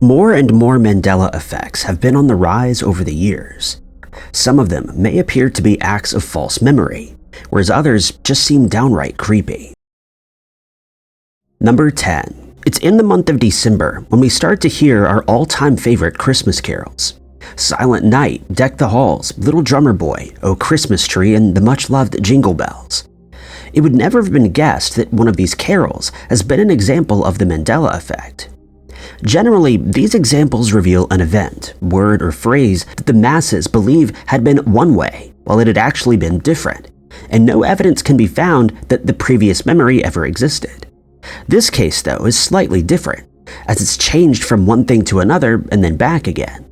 More and more Mandela effects have been on the rise over the years. Some of them may appear to be acts of false memory, whereas others just seem downright creepy. Number 10. It's in the month of December when we start to hear our all-time favorite Christmas carols. Silent Night, Deck the Halls, Little Drummer Boy, O Christmas Tree, and the much-loved Jingle Bells. It would never have been guessed that one of these carols has been an example of the Mandela effect. Generally, these examples reveal an event, word, or phrase that the masses believe had been one way, while it had actually been different, and no evidence can be found that the previous memory ever existed. This case, though, is slightly different, as it's changed from one thing to another and then back again.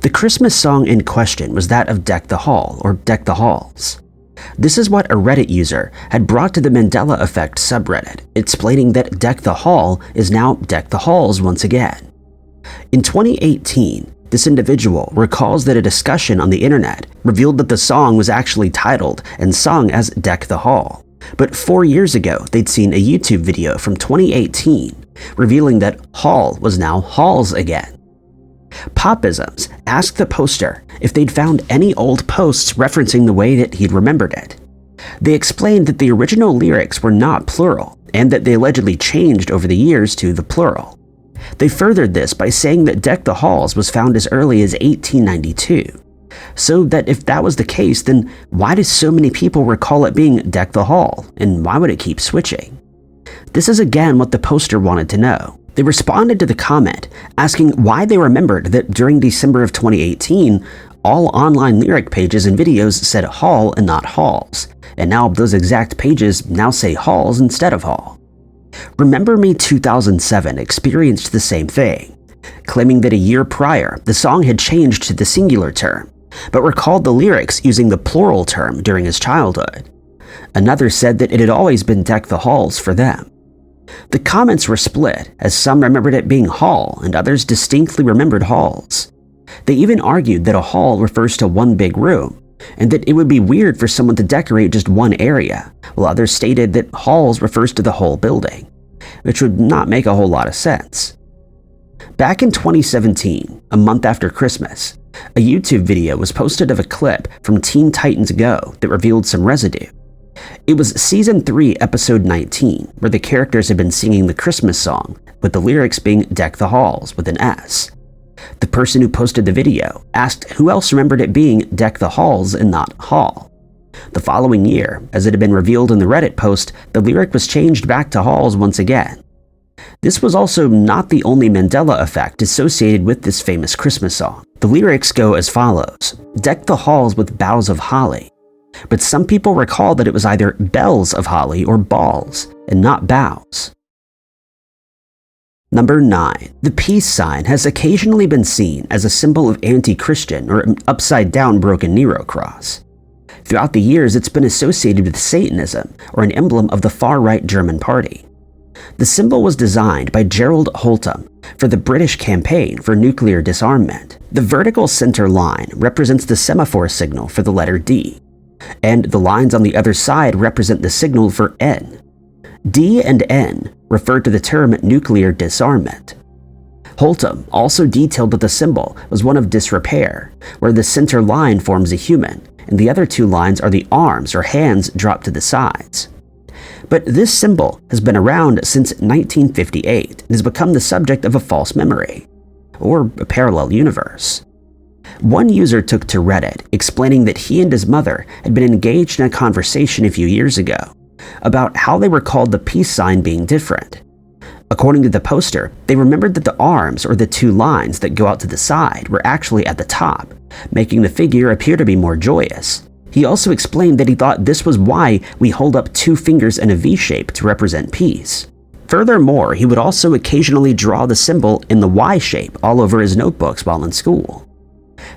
The Christmas song in question was that of Deck the Hall, or Deck the Halls. This is what a Reddit user had brought to the Mandela Effect subreddit, explaining that Deck the Hall is now Deck the Halls once again. In 2018, this individual recalls that a discussion on the internet revealed that the song was actually titled and sung as Deck the Hall. But 4 years ago, they'd seen a YouTube video from 2018 revealing that Hall was now Halls again. Popisms asked the poster if they'd found any old posts referencing the way that he'd remembered it. They explained that the original lyrics were not plural, and that they allegedly changed over the years to the plural. They furthered this by saying that Deck the Halls was found as early as 1892. So that if that was the case, then why do so many people recall it being Deck the Hall, and why would it keep switching? This is again what the poster wanted to know. They responded to the comment, asking why they remembered that during December of 2018, all online lyric pages and videos said Hall and not Halls, and now those exact pages now say Halls instead of Hall. Remember Me 2007 experienced the same thing, claiming that a year prior, the song had changed to the singular term, but recalled the lyrics using the plural term during his childhood. Another said that it had always been Deck the Halls for them. The comments were split, as some remembered it being Hall and others distinctly remembered Halls. They even argued that a hall refers to one big room, and that it would be weird for someone to decorate just one area, while others stated that Halls refers to the whole building, which would not make a whole lot of sense. Back in 2017, a month after Christmas, a YouTube video was posted of a clip from Teen Titans Go that revealed some residue. It was Season 3, Episode 19, where the characters had been singing the Christmas song, with the lyrics being Deck the Halls with an S. The person who posted the video asked who else remembered it being Deck the Halls and not Hall. The following year, as it had been revealed in the Reddit post, the lyric was changed back to Halls once again. This was also not the only Mandela effect associated with this famous Christmas song. The lyrics go as follows: Deck the halls with boughs of holly. But some people recall that it was either bells of holly or balls, and not boughs. Number 9. The peace sign has occasionally been seen as a symbol of anti-Christian or an upside-down broken Nero cross. Throughout the years, it's been associated with Satanism or an emblem of the far-right German party. The symbol was designed by Gerald Holtham for the British campaign for nuclear disarmament. The vertical center line represents the semaphore signal for the letter D, and the lines on the other side represent the signal for N. D and N refer to the term nuclear disarmament. Holtham also detailed that the symbol was one of disrepair, where the center line forms a human, and the other two lines are the arms or hands dropped to the sides. But this symbol has been around since 1958 and has become the subject of a false memory, or a parallel universe. One user took to Reddit explaining that he and his mother had been engaged in a conversation a few years ago about how they recalled the peace sign being different. According to the poster, they remembered that the arms or the two lines that go out to the side were actually at the top, making the figure appear to be more joyous. He also explained that he thought this was why we hold up two fingers in a V shape to represent peace. Furthermore, he would also occasionally draw the symbol in the Y shape all over his notebooks while in school.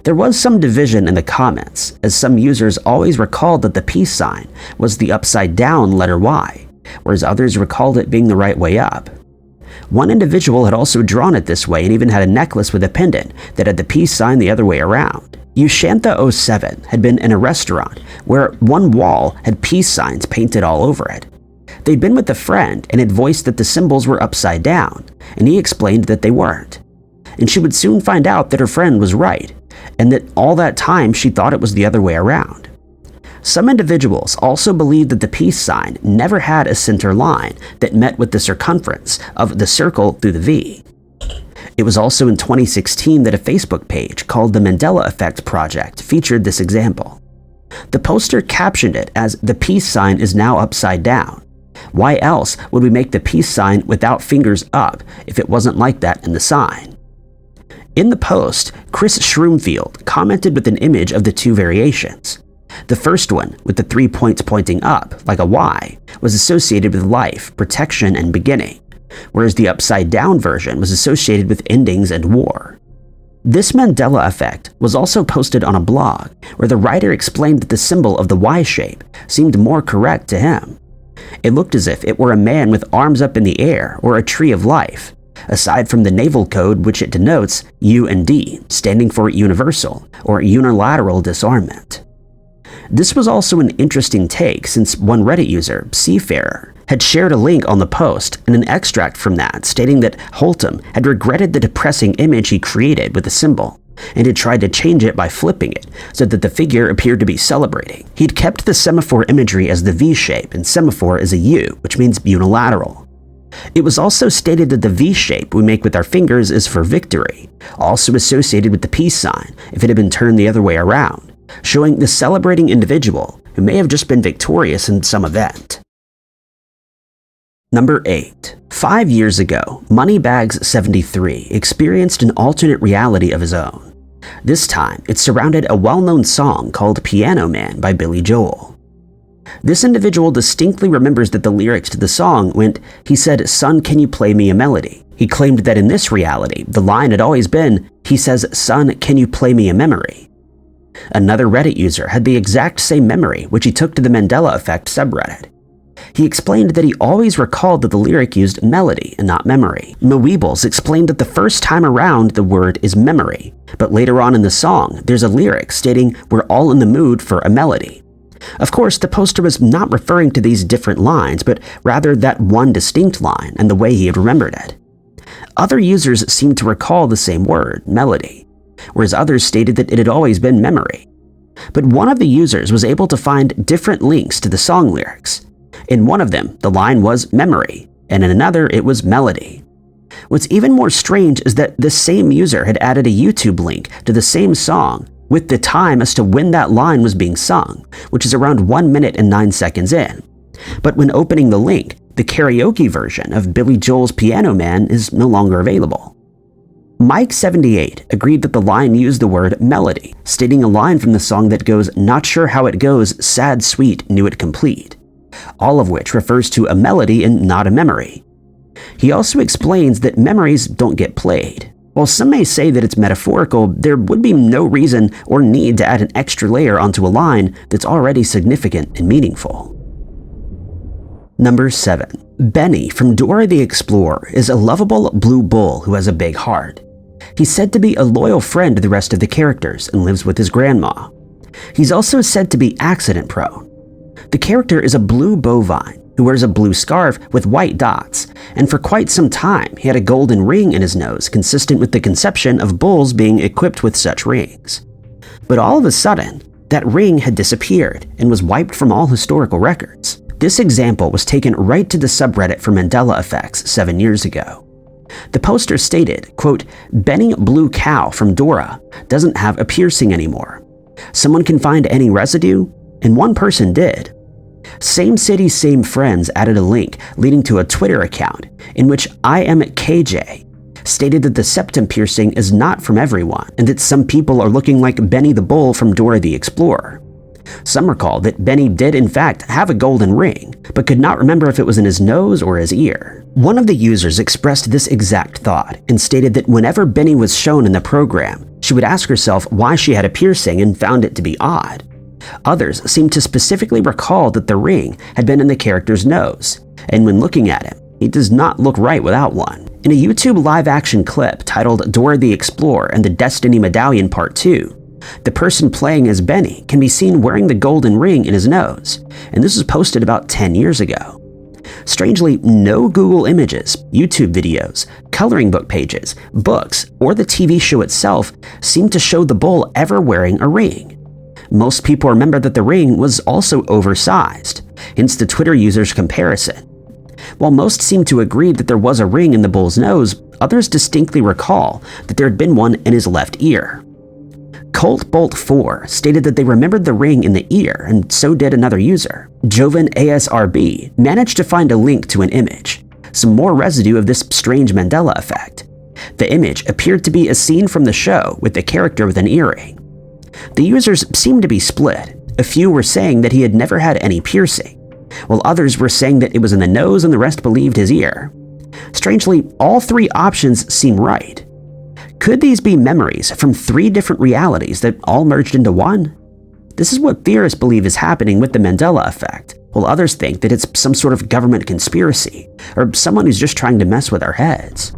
There was some division in the comments, as some users always recalled that the peace sign was the upside-down letter Y, whereas others recalled it being the right way up. One individual had also drawn it this way and even had a necklace with a pendant that had the peace sign the other way around. Ushantha07 had been in a restaurant where one wall had peace signs painted all over it. They'd been with a friend and had voiced that the symbols were upside down, and he explained that they weren't. and she would soon find out that her friend was right, and that all that time she thought it was the other way around. Some individuals also believed that the peace sign never had a center line that met with the circumference of the circle through the V. It was also in 2016 that a Facebook page called the Mandela Effect Project featured this example. The poster captioned it as "The peace sign is now upside down. Why else would we make the peace sign without fingers up if it wasn't like that in the sign?" In the post, Chris Shroomfield commented with an image of the two variations. The first one, with the 3 points pointing up, like a Y, was associated with life, protection, and beginning, whereas the upside-down version was associated with endings and war. This Mandela effect was also posted on a blog, where the writer explained that the symbol of the Y shape seemed more correct to him. It looked as if it were a man with arms up in the air or a tree of life, aside from the naval code which it denotes, U and D, standing for universal or unilateral disarmament. This was also an interesting take, since one Reddit user, Seafarer, had shared a link on the post and an extract from that stating that Holtum had regretted the depressing image he created with the symbol, and had tried to change it by flipping it so that the figure appeared to be celebrating. He'd kept the semaphore imagery as the V shape and semaphore as a U, which means unilateral. It was also stated that the V shape we make with our fingers is for victory, also associated with the peace sign if it had been turned the other way around, showing the celebrating individual who may have just been victorious in some event. Number 8. 5 years ago, Moneybags73 experienced an alternate reality of his own. This time, it surrounded a well-known song called Piano Man by Billy Joel. This individual distinctly remembers that the lyrics to the song went, he said, "Son, can you play me a melody?" He claimed that in this reality, the line had always been, he says, "Son, can you play me a memory?" Another Reddit user had the exact same memory, which he took to the Mandela Effect subreddit. He explained that he always recalled that the lyric used melody and not memory. Mweebles explained that the first time around the word is memory, but later on in the song, there's a lyric stating we're all in the mood for a melody. Of course, the poster was not referring to these different lines, but rather that one distinct line and the way he had remembered it. Other users seemed to recall the same word, melody, whereas others stated that it had always been memory. But one of the users was able to find different links to the song lyrics. In one of them, the line was memory, and in another, it was melody. What's even more strange is that this same user had added a YouTube link to the same song with the time as to when that line was being sung, which is around 1 minute and 9 seconds in. But when opening the link, the karaoke version of Billy Joel's Piano Man is no longer available. Mike78 agreed that the line used the word melody, stating a line from the song that goes, "Not sure how it goes, sad sweet, knew it complete," all of which refers to a melody and not a memory. He also explains that memories don't get played. While some may say that it's metaphorical, there would be no reason or need to add an extra layer onto a line that's already significant and meaningful. Number 7. Benny from Dora the Explorer is a lovable blue bull who has a big heart. He's said to be a loyal friend to the rest of the characters and lives with his grandma. He's also said to be accident-prone. The character is a blue bovine who wears a blue scarf with white dots, and for quite some time he had a golden ring in his nose consistent with the conception of bulls being equipped with such rings. But all of a sudden, that ring had disappeared and was wiped from all historical records. This example was taken right to the subreddit for Mandela effects 7 years ago. The poster stated, quote, "Benny Blue Cow from Dora doesn't have a piercing anymore. Someone can find any residue?" And one person did. Same City, Same Friends added a link leading to a Twitter account in which I Am KJ stated that the septum piercing is not from everyone and that some people are looking like Benny the Bull from Dora the Explorer. Some recall that Benny did in fact have a golden ring, but could not remember if it was in his nose or his ear. One of the users expressed this exact thought and stated that whenever Benny was shown in the program, she would ask herself why she had a piercing and found it to be odd. Others seemed to specifically recall that the ring had been in the character's nose, and when looking at him, he does not look right without one. In a YouTube live-action clip titled Dora the Explorer and the Destiny Medallion Part 2, the person playing as Benny can be seen wearing the golden ring in his nose, and this was posted about 10 years ago. Strangely, no Google images, YouTube videos, coloring book pages, books, or the TV show itself seem to show the bull ever wearing a ring. Most people remember that the ring was also oversized, hence the Twitter user's comparison. While most seem to agree that there was a ring in the bull's nose, others distinctly recall that there had been one in his left ear. ColtBolt4 stated that they remembered the ring in the ear, and so did another user. Joven ASRB managed to find a link to an image, some more residue of this strange Mandela effect. The image appeared to be a scene from the show with the character with an earring. The users seemed to be split. A few were saying that he had never had any piercing, while others were saying that it was in the nose and the rest believed his ear. Strangely, all three options seem right. Could these be memories from three different realities that all merged into one? This is what theorists believe is happening with the Mandela effect, while others think that it's some sort of government conspiracy, or someone who's just trying to mess with our heads.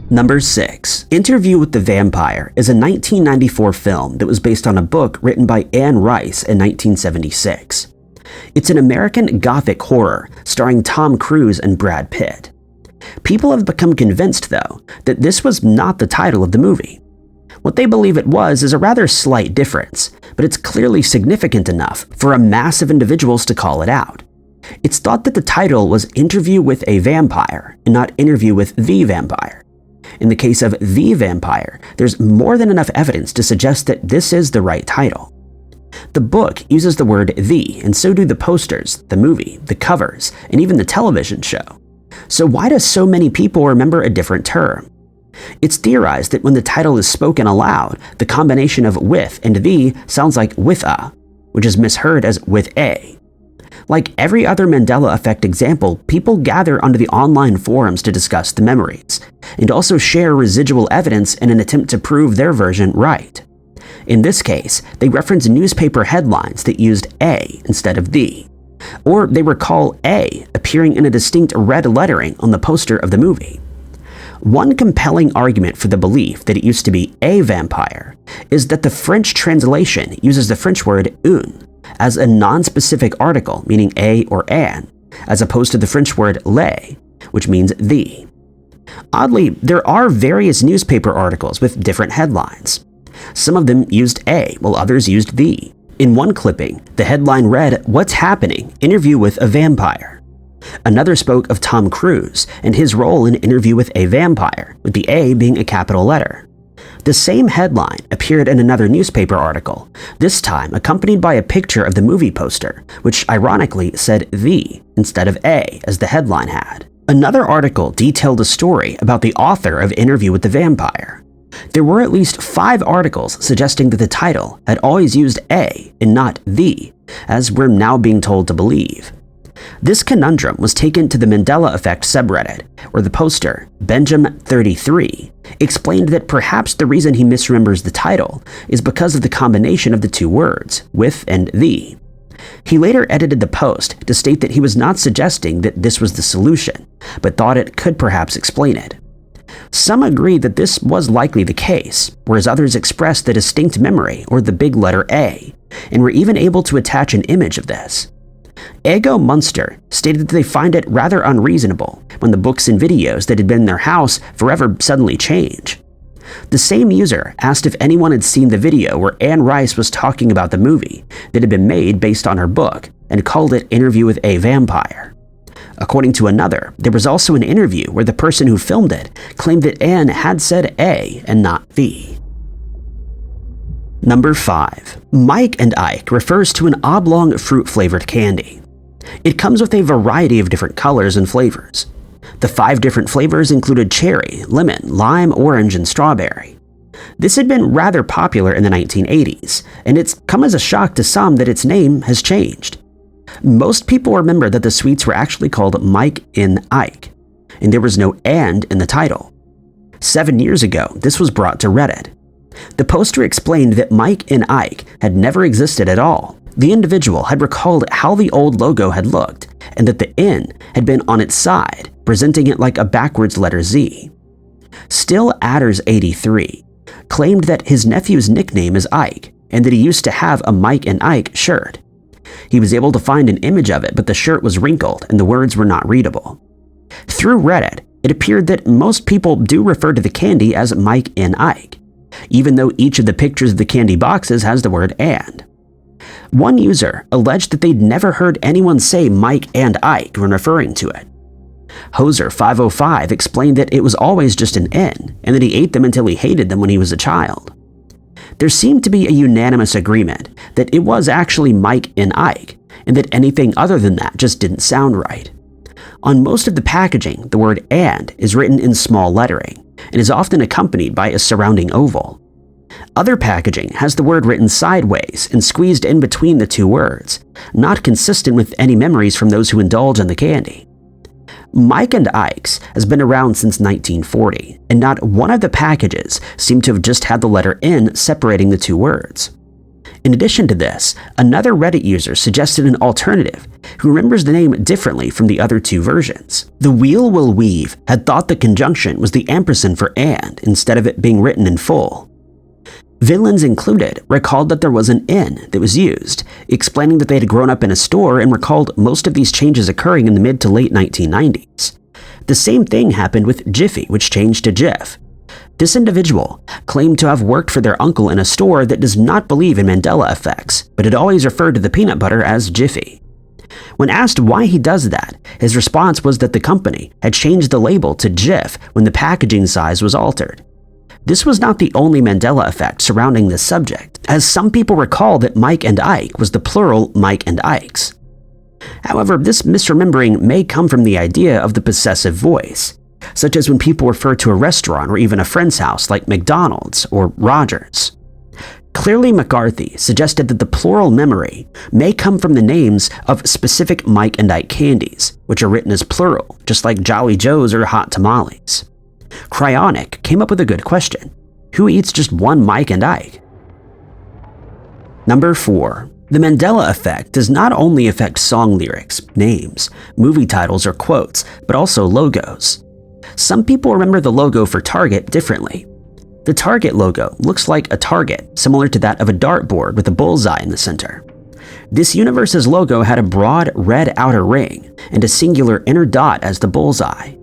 Number 6. Interview with the Vampire is a 1994 film that was based on a book written by Anne Rice in 1976. It's an American Gothic horror starring Tom Cruise and Brad Pitt. People have become convinced, though, that this was not the title of the movie. What they believe it was is a rather slight difference, but it's clearly significant enough for a mass of individuals to call it out. It's thought that the title was Interview with a Vampire and not Interview with the Vampire. In the case of The Vampire, there's more than enough evidence to suggest that this is the right title. The book uses the word "the," and so do the posters, the movie, the covers, and even the television show. So why do so many people remember a different term? It's theorized that when the title is spoken aloud, the combination of "with" and "the" sounds like "with a," which is misheard as "with a." Like every other Mandela effect example, people gather onto the online forums to discuss the memories, and also share residual evidence in an attempt to prove their version right. In this case, they reference newspaper headlines that used "a" instead of "the," or they recall "a" appearing in a distinct red lettering on the poster of the movie. One compelling argument for the belief that it used to be a vampire is that the French translation uses the French word "un" as a non-specific article meaning a or an, as opposed to the French word "le," which means "the." Oddly, there are various newspaper articles with different headlines. Some of them used "a," while others used "the." In one clipping, the headline read, "What's happening? Interview with a vampire." Another spoke of Tom Cruise and his role in Interview with a Vampire, with the "a" being a capital letter. The same headline appeared in another newspaper article, this time accompanied by a picture of the movie poster, which ironically said "the" instead of "a" as the headline had. Another article detailed a story about the author of Interview with the Vampire. There were at least 5 articles suggesting that the title had always used "a" and not "the," as we're now being told to believe. This conundrum was taken to the Mandela Effect subreddit, where the poster, Benjamin33, explained that perhaps the reason he misremembers the title is because of the combination of the two words, "with" and "the." He later edited the post to state that he was not suggesting that this was the solution, but thought it could perhaps explain it. Some agreed that this was likely the case, whereas others expressed the distinct memory or the big letter "a," and were even able to attach an image of this. Ego Munster stated that they find it rather unreasonable when the books and videos that had been in their house forever suddenly change. The same user asked if anyone had seen the video where Anne Rice was talking about the movie that had been made based on her book and called it Interview with a Vampire. According to another, there was also an interview where the person who filmed it claimed that Anne had said "a" and not "the." Number 5. Mike and Ike refers to an oblong fruit-flavored candy. It comes with a variety of different colors and flavors. The 5 different flavors included cherry, lemon, lime, orange, and strawberry. This had been rather popular in the 1980s, and it's come as a shock to some that its name has changed. Most people remember that the sweets were actually called Mike and Ike, and there was no "and" in the title. 7 years ago, this was brought to Reddit. The poster explained that Mike and Ike had never existed at all. The individual had recalled how the old logo had looked, and that the N had been on its side, presenting it like a backwards letter Z. Still Adders 83 claimed that his nephew's nickname is Ike, and that he used to have a Mike and Ike shirt. He was able to find an image of it, but the shirt was wrinkled and the words were not readable. Through Reddit, it appeared that most people do refer to the candy as Mike and Ike, even though each of the pictures of the candy boxes has the word "and." One user alleged that they'd never heard anyone say Mike and Ike when referring to it. Hoser505 explained that it was always just an N, and that he ate them until he hated them when he was a child. There seemed to be a unanimous agreement that it was actually Mike and Ike, and that anything other than that just didn't sound right. On most of the packaging, the word "and" is written in small lettering, and is often accompanied by a surrounding oval. Other packaging has the word written sideways and squeezed in between the two words, not consistent with any memories from those who indulge in the candy. Mike and Ike's has been around since 1940, and not one of the packages seemed to have just had the letter N separating the two words. In addition to this, another Reddit user suggested an alternative who remembers the name differently from the other two versions. The Wheel Will Weave had thought the conjunction was the ampersand for "and" instead of it being written in full. Villains Included recalled that there was an N that was used, explaining that they had grown up in a store and recalled most of these changes occurring in the mid to late 1990s. The same thing happened with Jiffy, which changed to Jif. This individual claimed to have worked for their uncle in a store that does not believe in Mandela effects, but had always referred to the peanut butter as Jiffy. When asked why he does that, his response was that the company had changed the label to Jif when the packaging size was altered. This was not the only Mandela effect surrounding this subject, as some people recall that Mike and Ike was the plural Mike and Ikes. However, this misremembering may come from the idea of the possessive voice, such as when people refer to a restaurant or even a friend's house like McDonald's or Rogers. Clearly McCarthy suggested that the plural memory may come from the names of specific Mike and Ike candies, which are written as plural, just like Jolly Joe's or Hot Tamales. Cryonic came up with a good question. Who eats just one Mike and Ike? Number 4. The Mandela effect does not only affect song lyrics, names, movie titles, or quotes, but also logos. Some people remember the logo for Target differently. The Target logo looks like a target, similar to that of a dartboard with a bullseye in the center. This universe's logo had a broad red outer ring and a singular inner dot as the bullseye.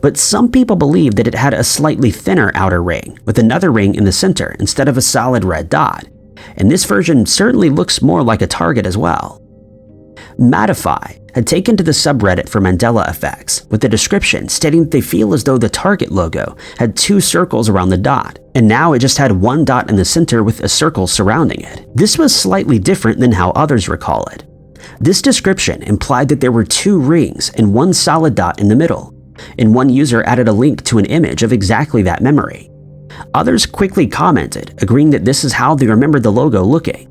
But some people believe that it had a slightly thinner outer ring with another ring in the center instead of a solid red dot, and this version certainly looks more like a target as well. Matify had taken to the subreddit for Mandela effects with a description stating that they feel as though the Target logo had 2 circles around the dot, and now it just had one dot in the center with a circle surrounding it. This was slightly different than how others recall it. This description implied that there were 2 rings and one solid dot in the middle, and one user added a link to an image of exactly that memory. Others quickly commented, agreeing that this is how they remembered the logo looking.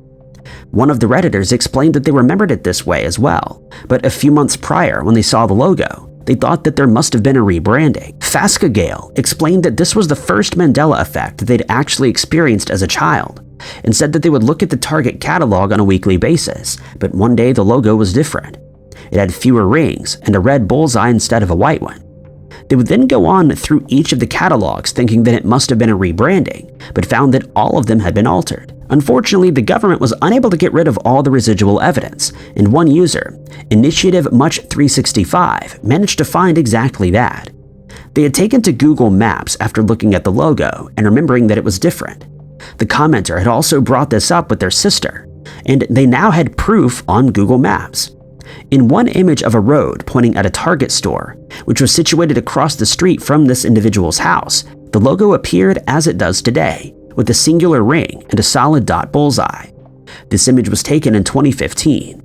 One of the Redditors explained that they remembered it this way as well, but a few months prior when they saw the logo, they thought that there must have been a rebranding. Fasca Gale explained that this was the first Mandela effect that they'd actually experienced as a child, and said that they would look at the Target catalog on a weekly basis, but one day the logo was different. It had fewer rings and a red bullseye instead of a white one. They would then go on through each of the catalogs thinking that it must have been a rebranding, but found that all of them had been altered. Unfortunately, the government was unable to get rid of all the residual evidence, and one user, Initiative Much365, managed to find exactly that. They had taken to Google Maps after looking at the logo and remembering that it was different. The commenter had also brought this up with their sister, and they now had proof on Google Maps. In one image of a road pointing at a Target store, which was situated across the street from this individual's house, the logo appeared as it does today, with a singular ring and a solid dot bullseye. This image was taken in 2015.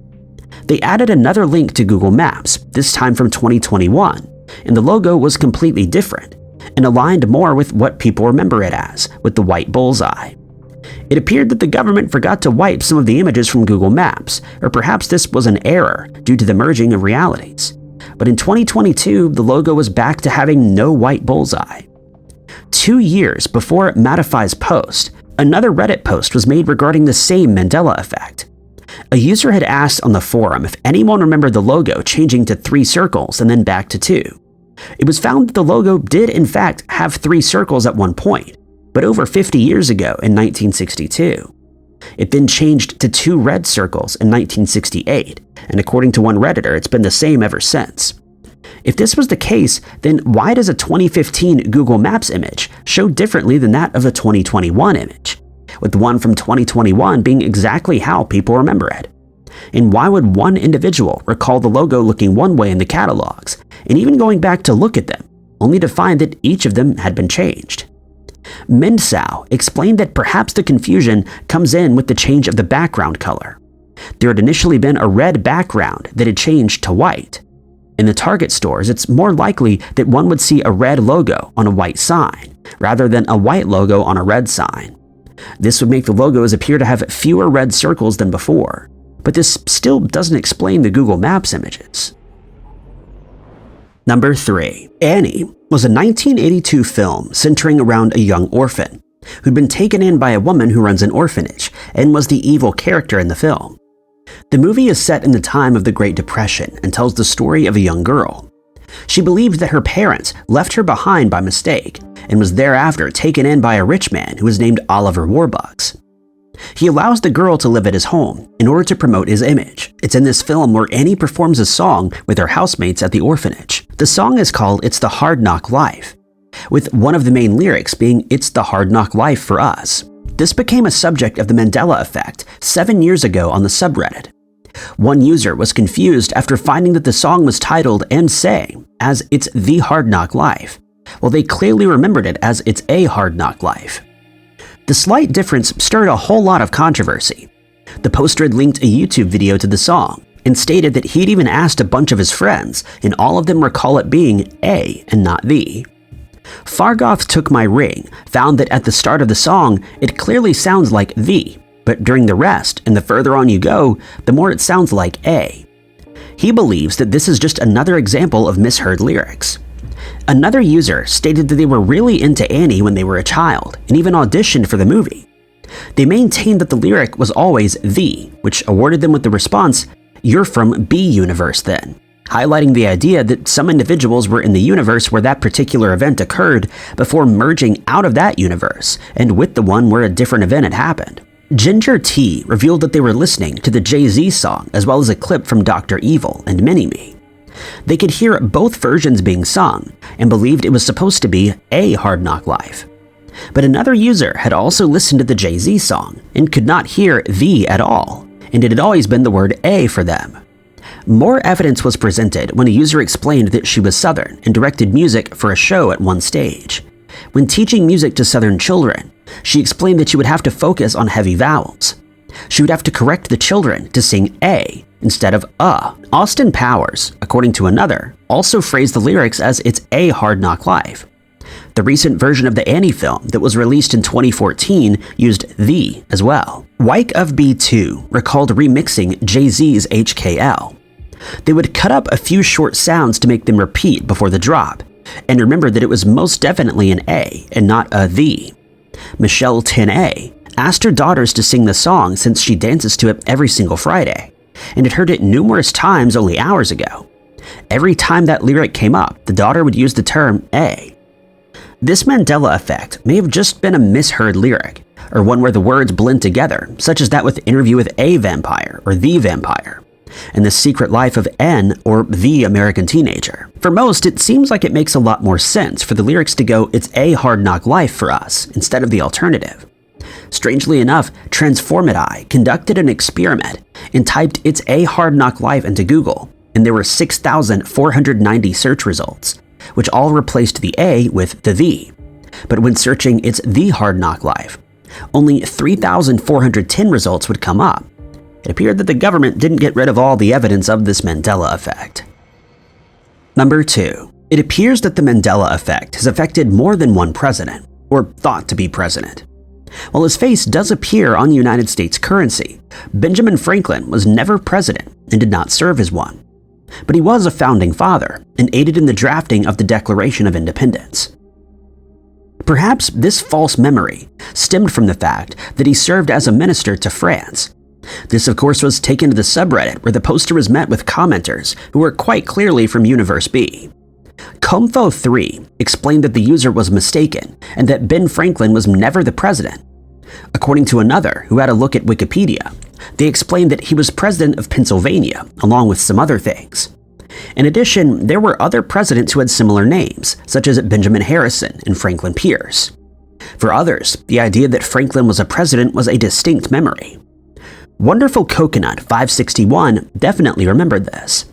They added another link to Google Maps, this time from 2021, and the logo was completely different, and aligned more with what people remember it as, with the white bullseye. It appeared that the government forgot to wipe some of the images from Google Maps, or perhaps this was an error due to the merging of realities. But in 2022, the logo was back to having no white bullseye. 2 years before Matify's post, another Reddit post was made regarding the same Mandela effect. A user had asked on the forum if anyone remembered the logo changing to 3 circles and then back to 2. It was found that the logo did in fact have 3 circles at one point, but over 50 years ago in 1962. It then changed to 2 red circles in 1968, and according to one Redditor, it's been the same ever since. If this was the case, then why does a 2015 Google Maps image show differently than that of a 2021 image, with the one from 2021 being exactly how people remember it? And why would one individual recall the logo looking one way in the catalogs, and even going back to look at them, only to find that each of them had been changed? Mendsau explained that perhaps the confusion comes in with the change of the background color. There had initially been a red background that had changed to white. In the Target stores, it's more likely that one would see a red logo on a white sign, rather than a white logo on a red sign. This would make the logos appear to have fewer red circles than before, but this still doesn't explain the Google Maps images. Number 3. Annie was a 1982 film centering around a young orphan who'd been taken in by a woman who runs an orphanage and was the evil character in the film. The movie is set in the time of the Great Depression and tells the story of a young girl. She believed that her parents left her behind by mistake and was thereafter taken in by a rich man who was named Oliver Warbucks. He allows the girl to live at his home in order to promote his image. It's in this film where Annie performs a song with her housemates at the orphanage. The song is called It's the Hard Knock Life, with one of the main lyrics being It's the Hard Knock Life for us. This became a subject of the Mandela effect 7 years ago on the subreddit. One user was confused after finding that the song was titled and sang as It's the Hard Knock Life, while they clearly remembered it as It's a Hard Knock Life. The slight difference stirred a whole lot of controversy. The poster had linked a YouTube video to the song and stated that he'd even asked a bunch of his friends, and all of them recall it being A and not the. Fargoth Took My Ring found that at the start of the song, it clearly sounds like the, but during the rest and the further on you go, the more it sounds like A. He believes that this is just another example of misheard lyrics. Another user stated that they were really into Annie when they were a child and even auditioned for the movie. They maintained that the lyric was always the, which awarded them with the response, "You're from B universe then," highlighting the idea that some individuals were in the universe where that particular event occurred before merging out of that universe and with the one where a different event had happened. Ginger T revealed that they were listening to the Jay-Z song as well as a clip from Dr. Evil and Mini-Me. They could hear both versions being sung and believed it was supposed to be a Hard Knock Life. But another user had also listened to the Jay-Z song and could not hear the at all, and it had always been the word A for them. More evidence was presented when a user explained that she was Southern and directed music for a show at one stage. When teaching music to Southern children, she explained that she would have to focus on heavy vowels. She would have to correct the children to sing A instead of Austin Powers, according to another, also phrased the lyrics as It's a Hard Knock Life. The recent version of the Annie film that was released in 2014 used the as well. Wyke of B2 recalled remixing Jay-Z's HKL. They would cut up a few short sounds to make them repeat before the drop, and remember that it was most definitely an A and not a the. Michelle 10A asked her daughters to sing the song since she dances to it every single Friday, and had heard it numerous times only hours ago. Every time that lyric came up, the daughter would use the term A. This Mandela effect may have just been a misheard lyric, or one where the words blend together, such as that with Interview with a Vampire or The Vampire, and The Secret Life of N or The American Teenager. For most, it seems like it makes a lot more sense for the lyrics to go It's a Hard Knock Life for us instead of the alternative. Strangely enough, Transformati conducted an experiment and typed It's a Hard Knock Life into Google, and there were 6,490 search results, which all replaced the A with the. But when searching It's the Hard Knock Life, only 3,410 results would come up. It appeared that the government didn't get rid of all the evidence of this Mandela effect. Number 2. It appears that the Mandela effect has affected more than one president, or thought to be president. While his face does appear on the United States currency, Benjamin Franklin was never president and did not serve as one. But he was a founding father and aided in the drafting of the Declaration of Independence. Perhaps this false memory stemmed from the fact that he served as a minister to France. This, of course, was taken to the subreddit where the poster was met with commenters who were quite clearly from Universe B. Comfo3 explained that the user was mistaken and that Ben Franklin was never the president. According to another who had a look at Wikipedia, they explained that he was president of Pennsylvania, along with some other things. In addition, there were other presidents who had similar names, such as Benjamin Harrison and Franklin Pierce. For others, the idea that Franklin was a president was a distinct memory. Wonderful Coconut 561 definitely remembered this.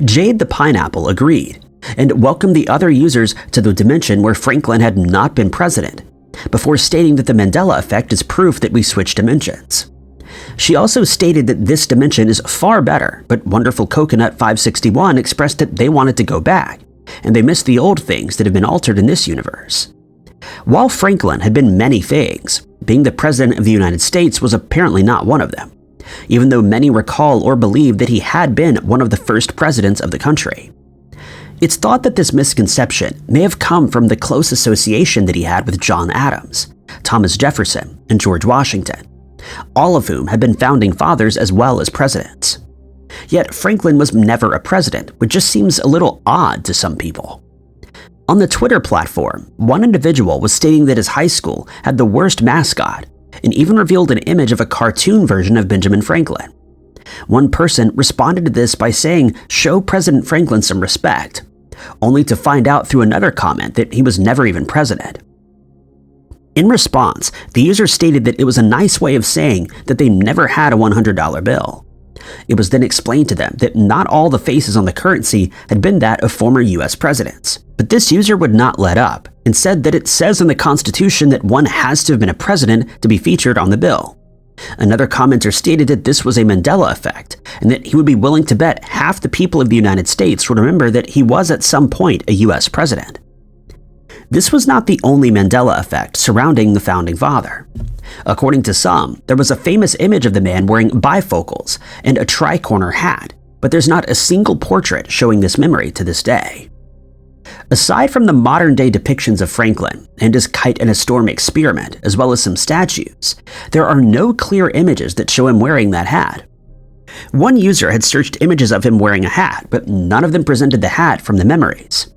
Jade the Pineapple agreed, and welcomed the other users to the dimension where Franklin had not been president, before stating that the Mandela effect is proof that we switch dimensions. She also stated that this dimension is far better, but Wonderful Coconut 561 expressed that they wanted to go back, and they missed the old things that have been altered in this universe. While Franklin had been many things, being the President of the United States was apparently not one of them, even though many recall or believe that he had been one of the first presidents of the country. It's thought that this misconception may have come from the close association that he had with John Adams, Thomas Jefferson, and George Washington, all of whom had been founding fathers as well as presidents. Yet Franklin was never a president, which just seems a little odd to some people. On the Twitter platform, one individual was stating that his high school had the worst mascot, and even revealed an image of a cartoon version of Benjamin Franklin. One person responded to this by saying, "Show President Franklin some respect," only to find out through another comment that he was never even president. In response, the user stated that it was a nice way of saying that they never had a $100 bill. It was then explained to them that not all the faces on the currency had been that of former US presidents. But this user would not let up and said that it says in the Constitution that one has to have been a president to be featured on the bill. Another commenter stated that this was a Mandela effect and that he would be willing to bet half the people of the United States would remember that he was at some point a US president. This was not the only Mandela effect surrounding the founding father. According to some, there was a famous image of the man wearing bifocals and a tri-corner hat, but there's not a single portrait showing this memory to this day. Aside from the modern-day depictions of Franklin and his kite in a storm experiment, as well as some statues, there are no clear images that show him wearing that hat. One user had searched images of him wearing a hat, but none of them presented the hat from the memories.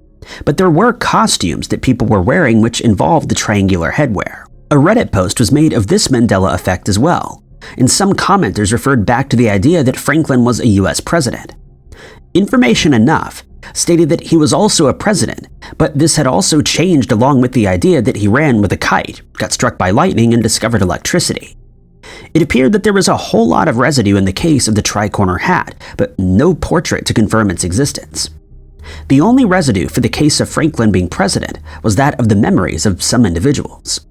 But there were costumes that people were wearing which involved the triangular headwear. A Reddit post was made of this Mandela effect as well, and some commenters referred back to the idea that Franklin was a US president. Information Enough stated that he was also a president, but this had also changed along with the idea that he ran with a kite, got struck by lightning, and discovered electricity. It appeared that there was a whole lot of residue in the case of the tri-corner hat, but no portrait to confirm its existence. The only residue for the case of Franklin being president was that of the memories of some individuals.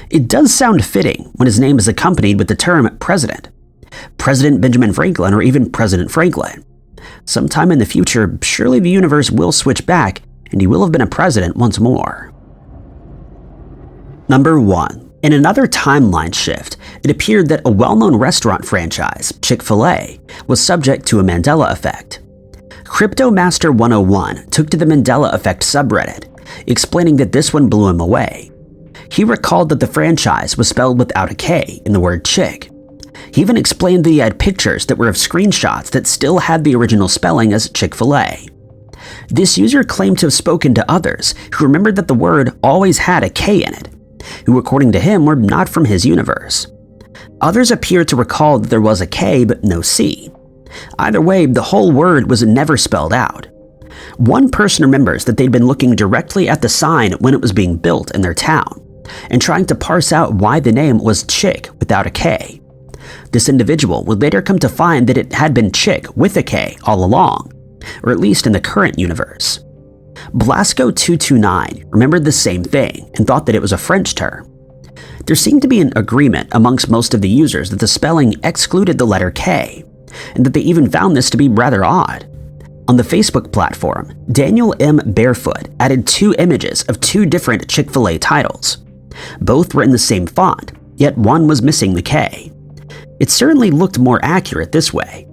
It does sound fitting when his name is accompanied with the term president. President Benjamin Franklin, or even President Franklin. Sometime in the future, surely the universe will switch back and he will have been a president once more. Number 1. In another timeline shift, it appeared that a well-known restaurant franchise, ChickfilA, was subject to a Mandela effect. Cryptomaster 101 took to the Mandela effect subreddit, explaining that this one blew him away. He recalled that the franchise was spelled without a K in the word chick. He even explained that he had pictures that were of screenshots that still had the original spelling as Chick-fil-A. This user claimed to have spoken to others who remembered that the word always had a K in it, who according to him were not from his universe. Others appeared to recall that there was a K but no C. Either way, the whole word was never spelled out. One person remembers that they'd been looking directly at the sign when it was being built in their town, and trying to parse out why the name was Chick without a K. This individual would later come to find that it had been Chick with a K all along, or at least in the current universe. Blasco229 remembered the same thing and thought that it was a French term. There seemed to be an agreement amongst most of the users that the spelling excluded the letter K, and that they even found this to be rather odd. On the Facebook platform, Daniel M. Barefoot added 2 images of 2 different Chick-fil-A titles. Both were in the same font, yet one was missing the K. It certainly looked more accurate this way.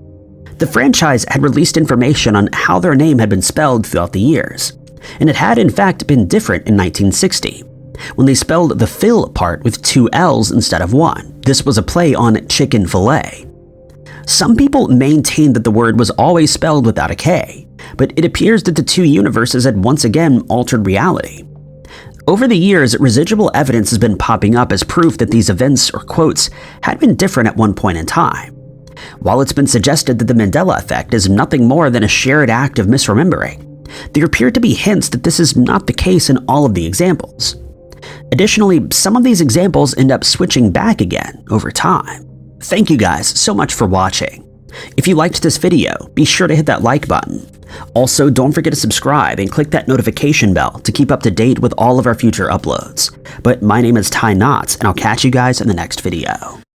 The franchise had released information on how their name had been spelled throughout the years, and it had in fact been different in 1960, when they spelled the Phil part with 2 L's instead of 1. This was a play on chicken fillet. Some people maintained that the word was always spelled without a K, but it appears that the 2 universes had once again altered reality. Over the years, residual evidence has been popping up as proof that these events or quotes had been different at one point in time. While it's been suggested that the Mandela effect is nothing more than a shared act of misremembering, there appear to be hints that this is not the case in all of the examples. Additionally, some of these examples end up switching back again over time. Thank you guys so much for watching. If you liked this video, be sure to hit that like button. Also, don't forget to subscribe and click that notification bell to keep up to date with all of our future uploads. But my name is Ty Knotts, and I'll catch you guys in the next video.